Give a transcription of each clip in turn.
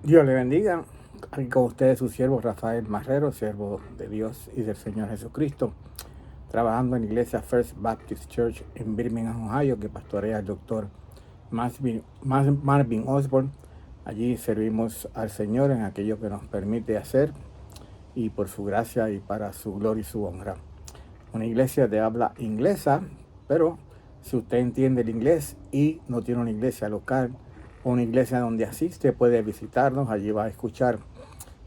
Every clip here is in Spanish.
Dios le bendiga. Aquí con ustedes su siervo Rafael Marrero, siervo de Dios y del Señor Jesucristo, trabajando en la iglesia First Baptist Church en Birmingham, Ohio, que pastorea el doctor Marvin Osborne. Allí servimos al Señor en aquello que nos permite hacer y por su gracia y para su gloria y su honra. Una iglesia de habla inglesa, pero si usted entiende el inglés y no tiene una iglesia local, una iglesia donde asiste, puede visitarnos. Allí va a escuchar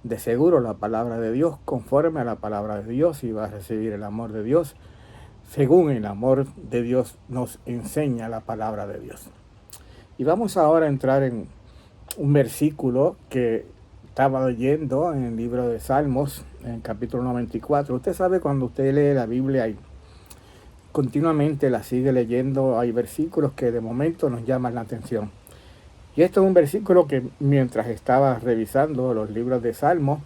de seguro la palabra de Dios conforme a la palabra de Dios y va a recibir el amor de Dios según el amor de Dios nos enseña la palabra de Dios. Y vamos ahora a entrar en un versículo que estaba leyendo en el libro de Salmos, en el capítulo 94. Usted sabe, cuando usted lee la Biblia y continuamente la sigue leyendo, hay versículos que de momento nos llaman la atención. Y esto es un versículo que, mientras estaba revisando los libros de Salmos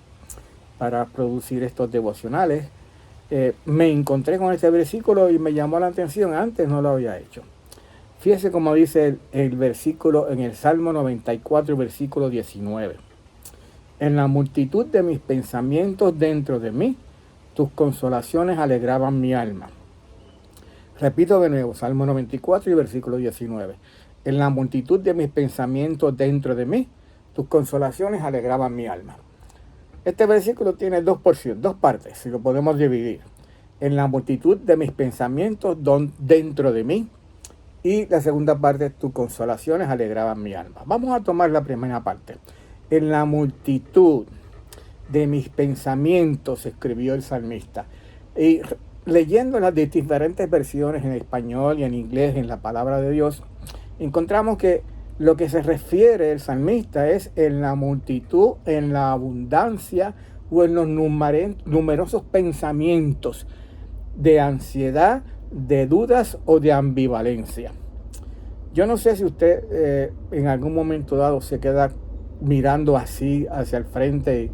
para producir estos devocionales, me encontré con este versículo y me llamó la atención. Antes no lo había hecho. Fíjese cómo dice el versículo en el Salmo 94, versículo 19. En la multitud de mis pensamientos dentro de mí, tus consolaciones alegraban mi alma. Repito de nuevo, Salmo 94 y versículo 19. En la multitud de mis pensamientos dentro de mí, tus consolaciones alegraban mi alma. Este versículo tiene dos partes, si lo podemos dividir. En la multitud de mis pensamientos dentro de mí, y la segunda parte, tus consolaciones alegraban mi alma. Vamos a tomar la primera parte. En la multitud de mis pensamientos, escribió el salmista. Y leyendo las diferentes versiones en español y en inglés en la palabra de Dios, encontramos que lo que se refiere el salmista es en la multitud, en la abundancia o en los numerosos pensamientos de ansiedad, de dudas o de ambivalencia. Yo no sé si usted en algún momento dado se queda mirando así hacia el frente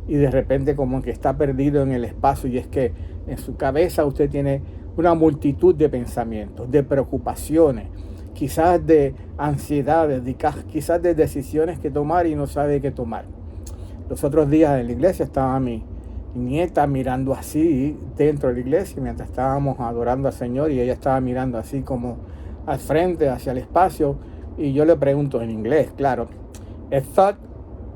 y de repente como que está perdido en el espacio, y es que en su cabeza usted tiene una multitud de pensamientos, de preocupaciones, quizás de ansiedades, quizás de decisiones que tomar y no sabe qué tomar. Los otros días en la iglesia estaba mi nieta mirando así dentro de la iglesia mientras estábamos adorando al Señor, y ella estaba mirando así como al frente, hacia el espacio, y yo le pregunto en inglés, claro, a thought,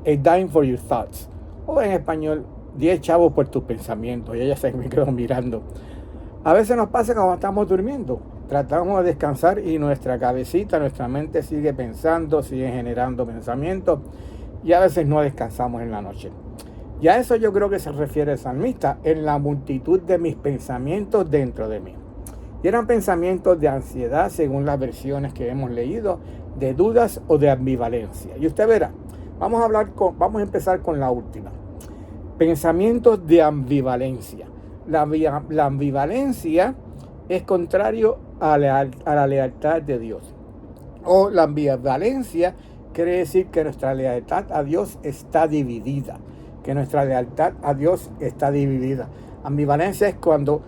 a dime for your thoughts, o en español, 10 chavos por tus pensamientos, y ella se me quedó mirando. A veces nos pasa cuando estamos durmiendo, tratamos de descansar y nuestra cabecita, nuestra mente sigue pensando, sigue generando pensamientos, y a veces no descansamos en la noche. Y a eso yo creo que se refiere el salmista, en la multitud de mis pensamientos dentro de mí. Y eran pensamientos de ansiedad, según las versiones que hemos leído, de dudas o de ambivalencia. Y usted verá, vamos a empezar con la última. Pensamientos de ambivalencia. La ambivalencia es contrario a la lealtad de Dios. O la ambivalencia quiere decir que nuestra lealtad a Dios está dividida. Que nuestra lealtad a Dios está dividida. Ambivalencia es cuando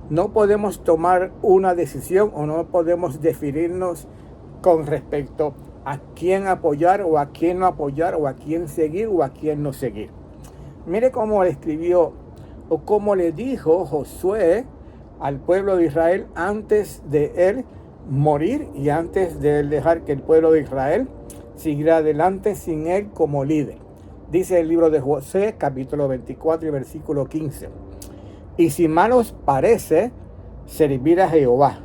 no podemos tomar una decisión o no podemos definirnos con respecto a quién apoyar o a quién no apoyar, o a quién seguir o a quién no seguir. Mire cómo le escribió o cómo le dijo Josué al pueblo de Israel antes de él morir y antes de él dejar que el pueblo de Israel siguiera adelante sin él como líder. Dice el libro de Josué, capítulo 24 y versículo 15. Y si mal os parece servir a Jehová,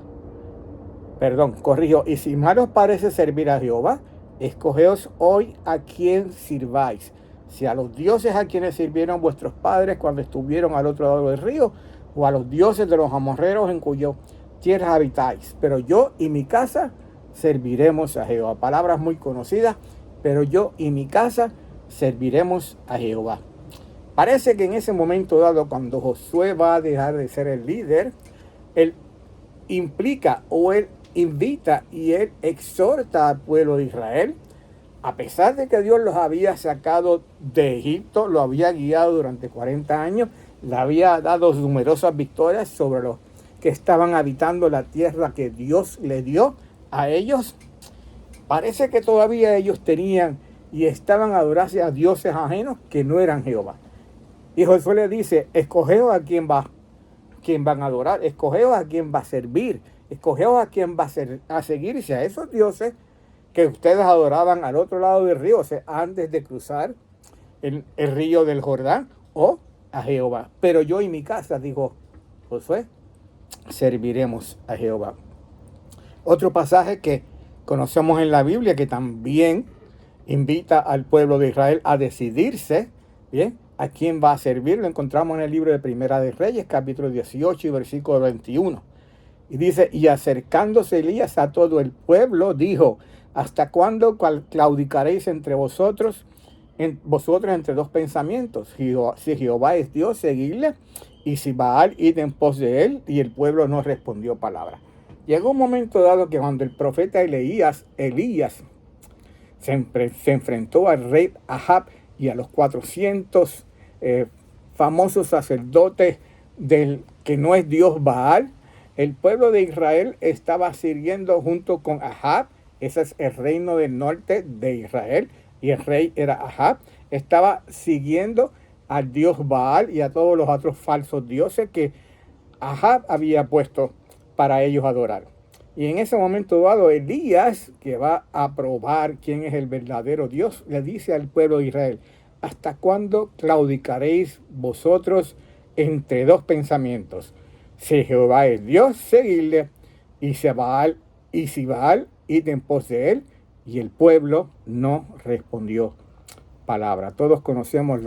y si mal os parece servir a Jehová, escogeos hoy a quien sirváis, si a los dioses a quienes sirvieron vuestros padres cuando estuvieron al otro lado del río, o a los dioses de los amorreos en cuya tierra habitáis. Pero yo y mi casa serviremos a Jehová. Palabras muy conocidas, pero yo y mi casa serviremos a Jehová. Parece que en ese momento dado, cuando Josué va a dejar de ser el líder, él implica o él invita y él exhorta al pueblo de Israel, a pesar de que Dios los había sacado de Egipto, lo había guiado durante 40 años, le había dado numerosas victorias sobre los que estaban habitando la tierra que Dios le dio a ellos. Parece que todavía ellos tenían y estaban a adorarse a dioses ajenos que no eran Jehová. Y Josué le dice, escogeos a quién van a adorar, escogeos a quién va a servir, escogeos a quién va a seguirse a esos dioses que ustedes adoraban al otro lado del río, o sea, antes de cruzar el río del Jordán, o a Jehová. Pero yo y mi casa, dijo Josué, serviremos a Jehová. Otro pasaje que conocemos en la Biblia que también invita al pueblo de Israel a decidirse, ¿bien?, a quién va a servir. Lo encontramos en el libro de Primera de Reyes, capítulo 18 y versículo 21. Y dice, y acercándose Elías a todo el pueblo, dijo, ¿hasta cuándo claudicaréis entre vosotros entre dos pensamientos? Si Jehová es Dios, seguidle, y si Baal, id en pos de él. Y el pueblo no respondió palabra. Llegó un momento dado que cuando el profeta Elías se enfrentó al rey Ahab y a los 400 famosos sacerdotes del que no es Dios Baal, el pueblo de Israel estaba sirviendo junto con Ahab. Ese es el reino del norte de Israel y el rey era Ahab. Estaba siguiendo al dios Baal y a todos los otros falsos dioses que Ahab había puesto para ellos adorar. Y en ese momento dado, Elías, que va a probar quién es el verdadero Dios, le dice al pueblo de Israel, ¿hasta cuándo claudicaréis vosotros entre dos pensamientos? Si Jehová es Dios, seguidle, y si Baal, id en pos de él. Y el pueblo no respondió palabra. Todos conocemos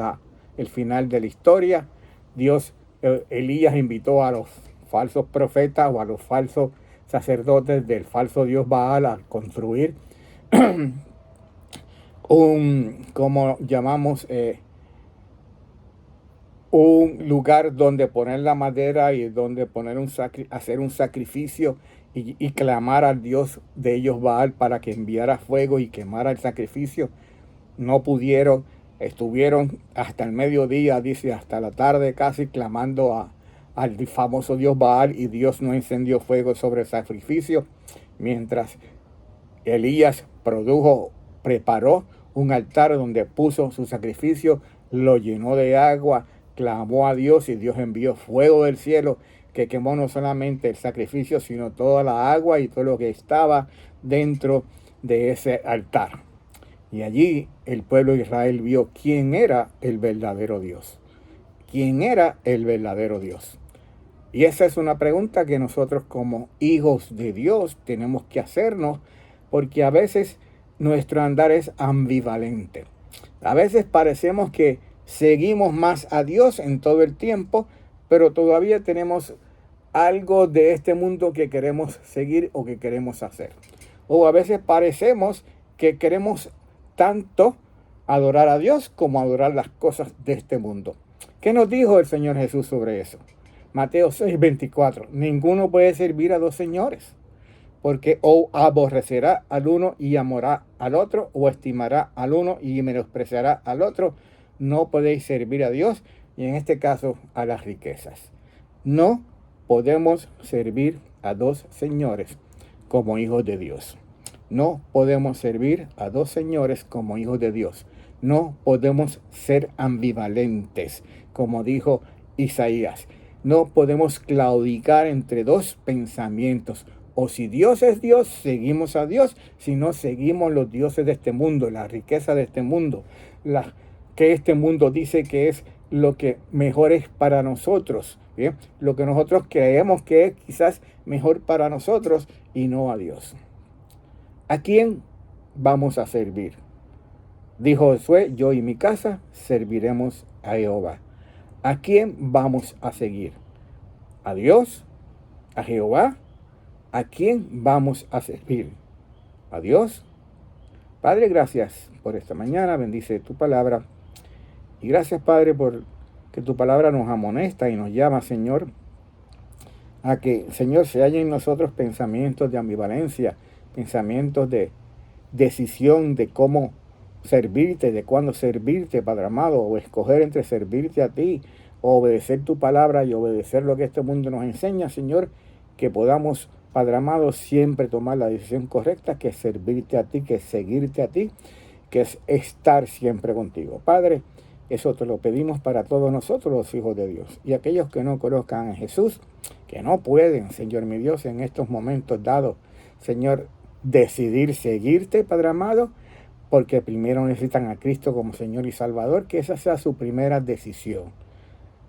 el final de la historia. Elías invitó a los falsos profetas o a los falsos sacerdotes del falso dios Baal a construir un lugar donde poner la madera y donde hacer un sacrificio y clamar al dios de ellos Baal para que enviara fuego y quemara el sacrificio. No pudieron, estuvieron hasta el mediodía, dice, hasta la tarde casi clamando al famoso dios Baal, y Dios no encendió fuego sobre el sacrificio, mientras Elías preparó un altar donde puso su sacrificio, lo llenó de agua, clamó a Dios y Dios envió fuego del cielo que quemó no solamente el sacrificio, sino toda la agua y todo lo que estaba dentro de ese altar. Y allí el pueblo de Israel vio quién era el verdadero Dios. ¿Quién era el verdadero Dios? Y esa es una pregunta que nosotros como hijos de Dios tenemos que hacernos, porque a veces nuestro andar es ambivalente. A veces parecemos que seguimos más a Dios en todo el tiempo, pero todavía tenemos algo de este mundo que queremos seguir o que queremos hacer. O a veces parecemos que queremos tanto adorar a Dios como adorar las cosas de este mundo. ¿Qué nos dijo el Señor Jesús sobre eso? Mateo 6:24. Ninguno puede servir a dos señores, porque o aborrecerá al uno y amará al otro, o estimará al uno y menospreciará al otro. No podéis servir a Dios y en este caso a las riquezas. No podemos servir a dos señores como hijos de Dios. No podemos servir a dos señores como hijos de Dios. No podemos ser ambivalentes, como dijo Isaías. No podemos claudicar entre dos pensamientos. O si Dios es Dios, seguimos a Dios. Si no, seguimos los dioses de este mundo, la riqueza de este mundo, que este mundo dice que es lo que mejor es para nosotros, ¿bien? Lo que nosotros creemos que es quizás mejor para nosotros y no a Dios. ¿A quién vamos a servir? Dijo Josué, yo y mi casa serviremos a Jehová. ¿A quién vamos a seguir? ¿A Dios? ¿A Jehová? ¿A quién vamos a servir? ¿A Dios? Padre, gracias por esta mañana. Bendice tu palabra. Y gracias, Padre, por que tu palabra nos amonesta y nos llama, Señor, a que, Señor, se hallen en nosotros pensamientos de ambivalencia, pensamientos de decisión de cómo servirte, de cuándo servirte, Padre amado, o escoger entre servirte a ti, o obedecer tu palabra y obedecer lo que este mundo nos enseña, Señor, que podamos, Padre amado, siempre tomar la decisión correcta, que es servirte a ti, que es seguirte a ti, que es estar siempre contigo. Padre, eso te lo pedimos para todos nosotros, los hijos de Dios. Y aquellos que no conozcan a Jesús, que no pueden, Señor mi Dios, en estos momentos dados, Señor, decidir seguirte, Padre amado, porque primero necesitan a Cristo como Señor y Salvador, que esa sea su primera decisión.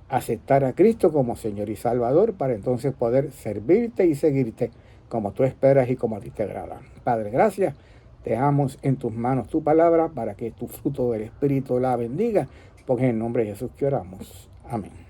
Aceptar a Cristo como Señor y Salvador para entonces poder servirte y seguirte como tú esperas y como a ti te agrada. Padre, gracias. Dejamos en tus manos tu palabra para que tu fruto del Espíritu la bendiga, porque en el nombre de Jesús que oramos. Amén.